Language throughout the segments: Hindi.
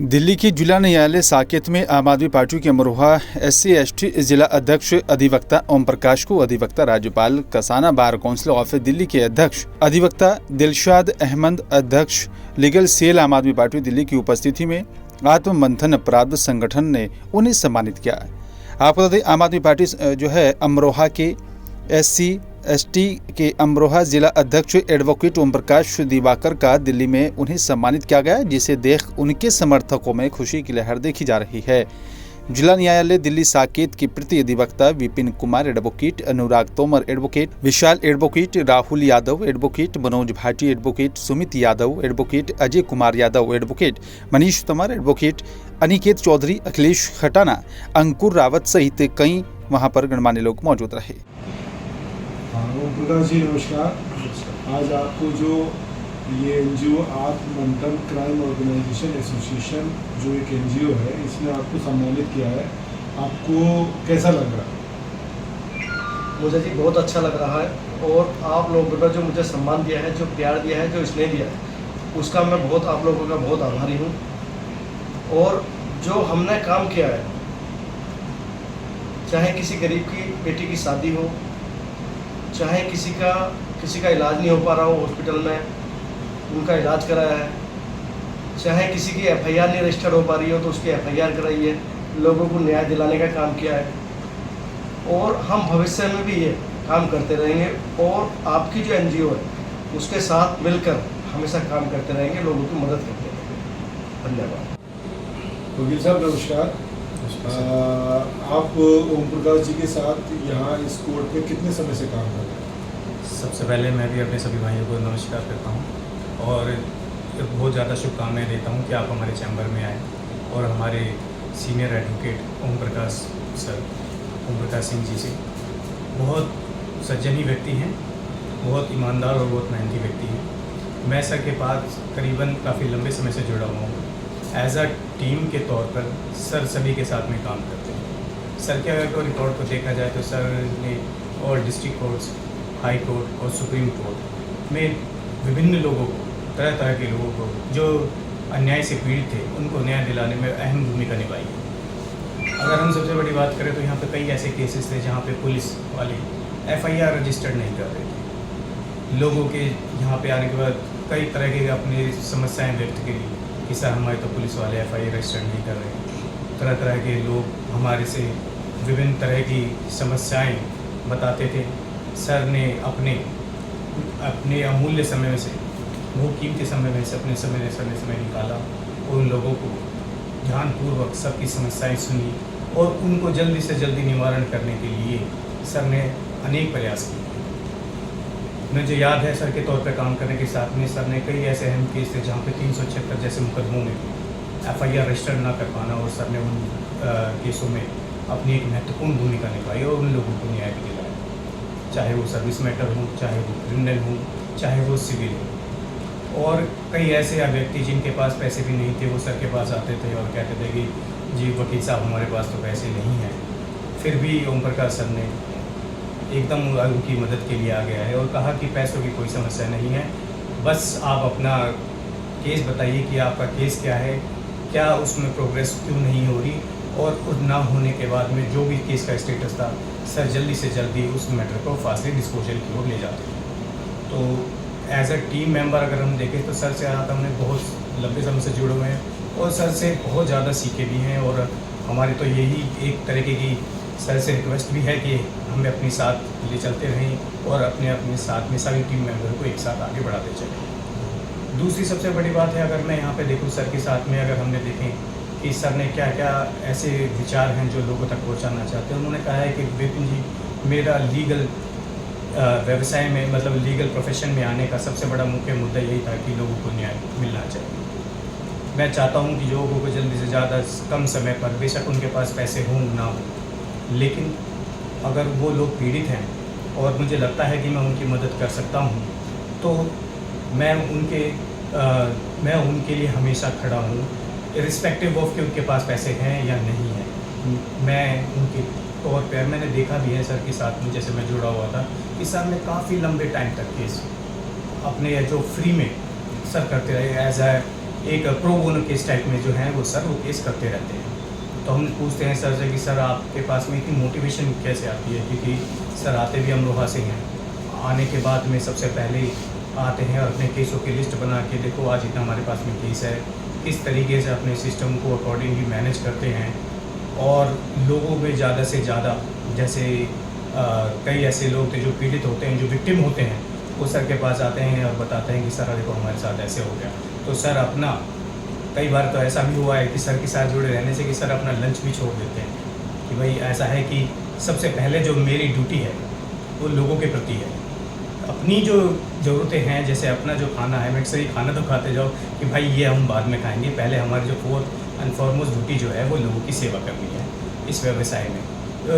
दिल्ली की जिला न्यायालय साकेत में आम आदमी पार्टी के अमरोहा SC/ST जिला अध्यक्ष अधिवक्ता ओम प्रकाश को अधिवक्ता राज्यपाल Kasana bar council of Delhi के अध्यक्ष अधिवक्ता दिलशाद अहमद अध्यक्ष लीगल सेल आम आदमी पार्टी दिल्ली की उपस्थिति में आत्म मंथन अपराध संगठन ने उन्हें सम्मानित किया। आपको बता दें, आम आदमी पार्टी जो है अमरोहा के SC/ST के अमरोहा जिला अध्यक्ष एडवोकेट ओम प्रकाश दिवाकर का दिल्ली में उन्हें सम्मानित किया गया, जिसे देख उनके समर्थकों में खुशी की लहर देखी जा रही है। जिला न्यायालय दिल्ली साकेत के प्रति अधिवक्ता Vipin Kumar advocate, Anurag Tomar advocate, Vishal advocate, Rahul Yadav advocate, Manoj Bhati advocate, Sumit Yadav advocate, Ajay Kumar Yadav advocate, Manish Tomar advocate, Aniket Chaudhary, Akhilesh Khatana, Ankur Rawat सहित कई वहां पर गणमान्य लोग मौजूद रहे। ओम प्रकाश जी नमस्कार। आज आपको जो ये NGO आत्म मंथन क्राइम ऑर्गेनाइजेशन एसोसिएशन जो एक NGO है, इसने आपको सम्मानित किया है, आपको कैसा लग रहा है? मुझे जी बहुत अच्छा लग रहा है और आप लोगों ने जो मुझे सम्मान दिया है, जो प्यार दिया है, जो स्नेह दिया है, उसका मैं बहुत आप लोगों का बहुत आभारी हूँ। और जो हमने काम किया है, चाहे किसी गरीब की बेटी की शादी हो, चाहे किसी का इलाज नहीं हो पा रहा हो हॉस्पिटल में, उनका इलाज कराया है, चाहे किसी की FIR नहीं रजिस्टर्ड हो पा रही हो तो उसकी FIR कराई है, लोगों को न्याय दिलाने का काम किया है। और हम भविष्य में भी ये काम करते रहेंगे और आपकी जो NGO है उसके साथ मिलकर हमेशा काम करते रहेंगे, लोगों की मदद करते रहेंगे। धन्यवाद। वकील साहब नमस्कार। आप ओम प्रकाश जी के साथ यहाँ इस कोर्ट में कितने समय से काम कर रहे हैं? सबसे पहले मैं भी अपने सभी भाइयों को नमस्कार करता हूँ और बहुत ज़्यादा शुभकामनाएं देता हूँ कि आप हमारे चैम्बर में आए और हमारे सीनियर एडवोकेट ओम प्रकाश सिंह जी से बहुत सज्जनी व्यक्ति हैं, बहुत ईमानदार और बहुत मेहनती व्यक्ति हैं। मैं सर के पास करीबन काफ़ी लंबे समय से जुड़ा हुआ हूँ। एज अ टीम के तौर पर सर सभी के साथ में काम करते हैं। सर के अगर कोई रिकॉर्ड को देखा जाए तो सर ने और डिस्ट्रिक्ट कोर्ट्स, हाई कोर्ट और सुप्रीम कोर्ट में विभिन्न लोगों को, तरह तरह के लोगों को जो अन्याय से पीड़ित थे, उनको न्याय दिलाने में अहम भूमिका निभाई है। अगर हम सबसे बड़ी बात करें तो यहाँ पे कई ऐसे केसेस थे जहाँ पे पुलिस वाले FIR रजिस्टर्ड नहीं कर रहे थे। लोगों के यहाँ पे आने के बाद कई तरह के अपनी समस्याएँ व्यक्त करी कि सर हमारे तो पुलिस वाले FIR रजिस्टर्ड नहीं कर रहे। तरह तरह के लोग हमारे से विभिन्न तरह की समस्याएं बताते थे। सर ने अपने अमूल्य समय में से, बहुत कीमती समय में से अपने समय निकाला और उन लोगों को ध्यानपूर्वक सबकी समस्याएं सुनी और उनको जल्दी से जल्दी निवारण करने के लिए सर ने अनेक प्रयास किए। मुझे याद है सर के तौर पर काम करने के साथ में सर ने कई ऐसे अहम केस थे जहाँ पे 376 जैसे मुकदमों में FIR रजिस्टर ना कर पाना और सर ने उन केसों में अपनी एक महत्वपूर्ण भूमिका निभाई और उन लोगों को न्याय भी दिलाया, चाहे वो सर्विस मैटर हो, चाहे वो क्रिमिनल हो, चाहे वो सिविल हो। और कई ऐसे व्यक्ति जिनके पास पैसे भी नहीं थे, वो सर के पास आते थे और कहते थे कि जी वकील साहब हमारे पास तो पैसे नहीं हैं। फिर भी ओम प्रकाश सर ने एकदम उनकी मदद के लिए आ गया है और कहा कि पैसों की कोई समस्या नहीं है, बस आप अपना केस बताइए कि आपका केस क्या है, क्या उसमें प्रोग्रेस क्यों नहीं हो रही, और उस ना होने के बाद में जो भी केस का स्टेटस था सर जल्दी से जल्दी उस मैटर को फास्टली डिस्पोजल की ओर ले जाते हैं। तो एज अ टीम मेंबर अगर हम देखें तो सर से हमने बहुत लंबे समय से जुड़े हुए हैं और सर से बहुत ज़्यादा सीखे भी हैं। और हमारी तो यही एक तरीके की सर से रिक्वेस्ट भी है कि हमें अपने साथ ले चलते रहें और अपने साथ में सभी टीम मेंबर को एक साथ आगे बढ़ाते चलें। दूसरी सबसे बड़ी बात है, अगर मैं यहाँ पे देखूँ सर के साथ में, अगर हमने देखें कि सर ने क्या क्या ऐसे विचार हैं जो लोगों तक पहुँचाना चाहते हैं। उन्होंने कहा है कि विपिन जी, मेरा लीगल व्यवसाय में, मतलब लीगल प्रोफेशन में आने का सबसे बड़ा मुख्य मुद्दा यही था कि लोगों को न्याय मिलना चाहिए। मैं चाहता हूँ कि लोगों को जल्दी से ज़्यादा कम समय पर, बेशक उनके पास पैसे हों ना हो, लेकिन अगर वो लोग पीड़ित हैं और मुझे लगता है कि मैं उनकी मदद कर सकता हूँ, तो मैं उनके लिए हमेशा खड़ा हूँ, इरिस्पेक्टिव ऑफ कि उनके पास पैसे हैं या नहीं हैं। मैं उनके तौर पर, मैंने देखा भी है सर के साथ में, जैसे मैं जुड़ा हुआ था, कि सर ने काफ़ी लंबे टाइम तक केस अपने जो फ्री में सर करते रहे एज एक प्रो बोनो केस टाइप में जो है वो सर वो केस करते रहते हैं। तो हम पूछते हैं सर से कि सर आपके पास में इतनी मोटिवेशन कैसे आती है, क्योंकि सर आते भी अमरोहा से हैं। आने के बाद में सबसे पहले आते हैं और अपने केसों की लिस्ट बना के, देखो आज इतना हमारे पास में केस है, किस तरीके से अपने सिस्टम को अकॉर्डिंगली मैनेज करते हैं। और लोगों में ज़्यादा से ज़्यादा, जैसे कई ऐसे लोग थे जो पीड़ित होते हैं, जो विक्टिम होते हैं, वो सर के पास आते हैं और बताते हैं कि सर देखो हमारे साथ ऐसे हो गया। तो सर अपना, कई बार तो ऐसा भी हुआ है कि सर के साथ जुड़े रहने से कि सर अपना लंच भी छोड़ देते हैं कि भाई ऐसा है कि सबसे पहले जो मेरी ड्यूटी है वो लोगों के प्रति है। अपनी जो ज़रूरतें हैं, जैसे अपना जो खाना है, मैं सही खाना तो खाते जाओ कि भाई ये हम बाद में खाएंगे, पहले हमारी जो फोर्थ एंड फॉरमोस्ट ड्यूटी जो है वो लोगों की सेवा करनी है इस व्यवसाय में,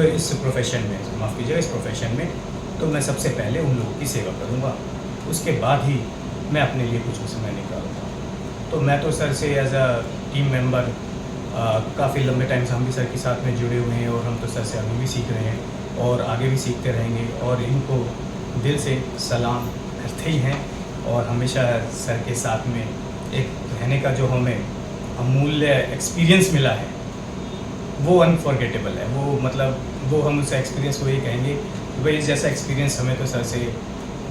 इस प्रोफेशन में, माफ़ कीजिएगा, इस प्रोफेशन में। तो मैं सबसे पहले उन लोगों की सेवा करूँगा, उसके बाद ही मैं अपने लिए कुछ समय निकालूँगा। तो मैं तो सर से एज अ टीम मेंबर काफ़ी लंबे टाइम से हम भी सर के साथ में जुड़े हुए हैं, और हम तो सर से अभी भी सीख रहे हैं और आगे भी सीखते रहेंगे, और इनको दिल से सलाम करते ही हैं। और हमेशा सर के साथ में एक रहने का जो हमें अमूल्य एक्सपीरियंस मिला है वो अनफॉरगेटेबल है। वो मतलब वो हम उस एक्सपीरियंस को ये कहेंगे कि भाई जैसा एक्सपीरियंस हमें तो सर से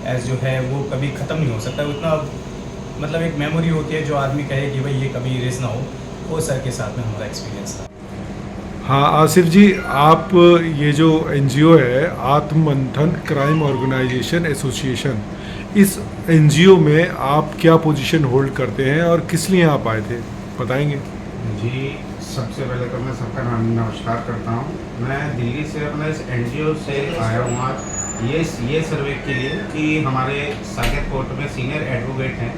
एज जो है वो कभी ख़त्म नहीं हो सकता। उतना मतलब एक मेमोरी होती है जो आदमी कहे कि भाई ये कभी इरेज ना हो, वो सर के साथ में हमारा एक्सपीरियंस था। हाँ आसिफ जी, आप ये जो एनजीओ है आत्ममंथन क्राइम ऑर्गेनाइजेशन एसोसिएशन, इस एनजीओ में आप क्या पोजीशन होल्ड करते हैं और किस लिए आप आए थे, बताएंगे? जी, सबसे पहले तो मैं सबका नमस्कार करता हूँ। मैं दिल्ली से अपना इस एनजीओ से आया हूँ आज ये सर्वे के लिए कि हमारे साकेत कोर्ट में सीनियर एडवोकेट हैं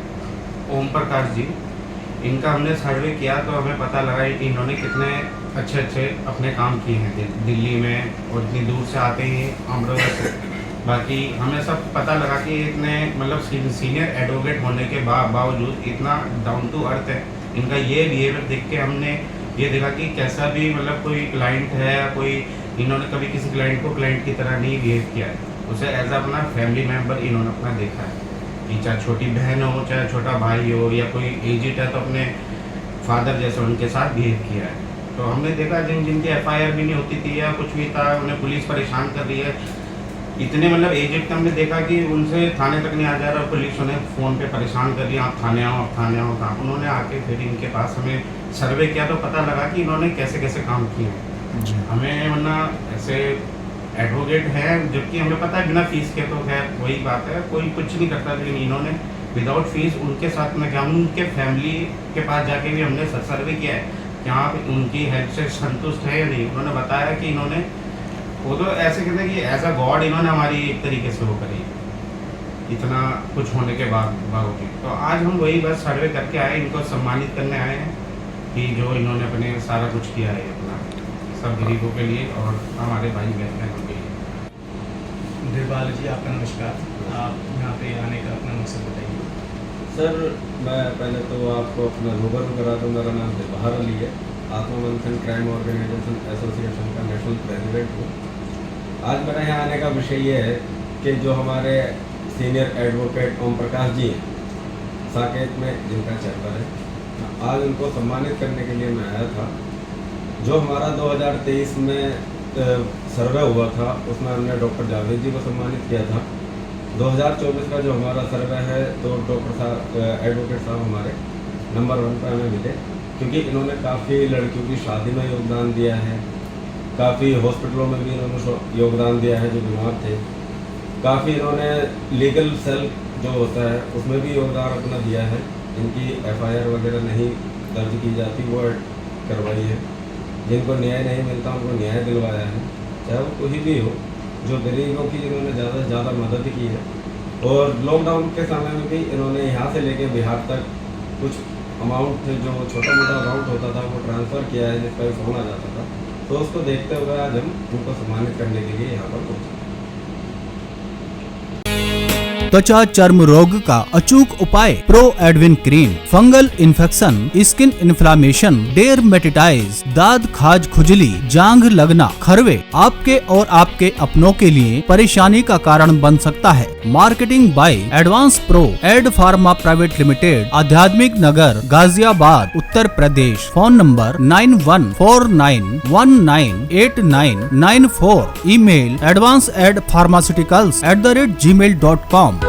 ओम प्रकाश जी, इनका हमने सर्वे किया तो हमें पता लगा कि इन्होंने कितने अच्छे अपने काम किए हैं दिल्ली में, और इतनी दूर से आते हैं अमरोहा से। बाकी हमें सब पता लगा कि इतने मतलब सीनियर एडवोकेट होने के बावजूद इतना डाउन टू अर्थ है। इनका ये बिहेवियर देख के हमने ये देखा कि कैसा भी मतलब कोई क्लाइंट है, कोई इन्होंने कभी किसी क्लाइंट को क्लाइंट की तरह नहीं बिहेव किया है, उसे एज अपना फैमिली मेम्बर इन्होंने अपना देखा है कि चाहे छोटी बहन हो, चाहे छोटा भाई हो, या कोई एजिड है तो अपने फादर जैसे उनके साथ बिहेव किया है। तो हमने देखा जिनकी एफआईआर भी नहीं होती थी या कुछ भी था, उन्हें पुलिस परेशान कर रही है, इतने मतलब एजेड हमने देखा कि उनसे थाने तक नहीं आ जा रहा, पुलिस उन्हें फ़ोन पे परेशान कर रही है, आप थाने आओ, आप थाने आओ। था उन्होंने आके फिर इनके पास हमें सर्वे किया तो पता लगा कि इन्होंने कैसे कैसे काम किए हैं। हमें वरना ऐसे एडवोकेट है जबकि हमें पता है बिना फीस के, तो खैर वही बात है, कोई कुछ नहीं करता, लेकिन इन्होंने विदाउट फीस उनके साथ में क्या, उनके फैमिली के पास जाके भी हमने सर्वे किया है कि आप उनकी हेल्प से संतुष्ट है या नहीं। उन्होंने बताया कि इन्होंने, वो तो ऐसे कहते हैं कि एज अ गॉड इन्होंने हमारी एक तरीके से वो करी इतना कुछ होने के बावजूद। तो आज हम वही बस सर्वे करके आए, इनको सम्मानित करने आए हैं कि जो इन्होंने अपने सारा कुछ किया है अपना सब गरीबों के लिए और हमारे भाई बहनों के लिए। दिलबाग जी आपका नमस्कार, आप यहाँ पे आने का अपना मकसद बताइए। सर मैं पहले तो आपको अपना रूबरू करा दूँ। मेरा नाम दिलबाग अली है, आत्ममंथन क्राइम ऑर्गेनाइजेशन एसोसिएशन का नेशनल प्रेसिडेंट हूँ। आज मेरे यहाँ आने का विषय ये है कि जो हमारे सीनियर एडवोकेट ओम प्रकाश जी हैं साकेत में, जिनका चैम्बर है, आज उनको सम्मानित करने के लिए मैं आया था। जो हमारा 2023 में सर्वे हुआ था उसमें हमने डॉक्टर जावेद जी को सम्मानित किया था। 2024 का जो हमारा सर्वे है तो डॉक्टर साहब एडवोकेट साहब हमारे नंबर 1 पर हमें मिले, क्योंकि इन्होंने काफ़ी लड़कियों की शादी में योगदान दिया है, काफ़ी हॉस्पिटलों में भी इन्होंने योगदान दिया है जो बीमार थे, काफ़ी इन्होंने लीगल सेल जो होता है उसमें भी योगदान अपना दिया है। जिनकी एफआईआर वगैरह नहीं दर्ज की जाती वो करवाई है, जिनको न्याय नहीं मिलता उनको न्याय दिलवाया है, चाहे वो कोई भी हो। जो गरीबों की इन्होंने ज़्यादा से ज़्यादा मदद की है, और लॉकडाउन के समय में भी इन्होंने यहाँ से लेके बिहार तक कुछ अमाउंट जो छोटा मोटा अमाउंट होता था वो ट्रांसफ़र किया है, जिसका भी फ़ोन आ जाता था। तो उसको देखते हुए आज हम उनको सम्मानित करने के लिए यहाँ पर पहुँचे। त्वचा चर्म रोग का अचूक उपाय Pro Edwin cream, fungal infection, skin inflammation, dermatitis, दाद खाज खुजली, जांघ लगना, खरवे आपके और आपके अपनों के लिए परेशानी का कारण बन सकता है। Marketing by advance Pro Ed Pharma private limited, आध्यात्मिक नगर, Ghaziabad, Uttar Pradesh. Phone number 9149198994। Email advanceedpharmaceuticals@gmail.com।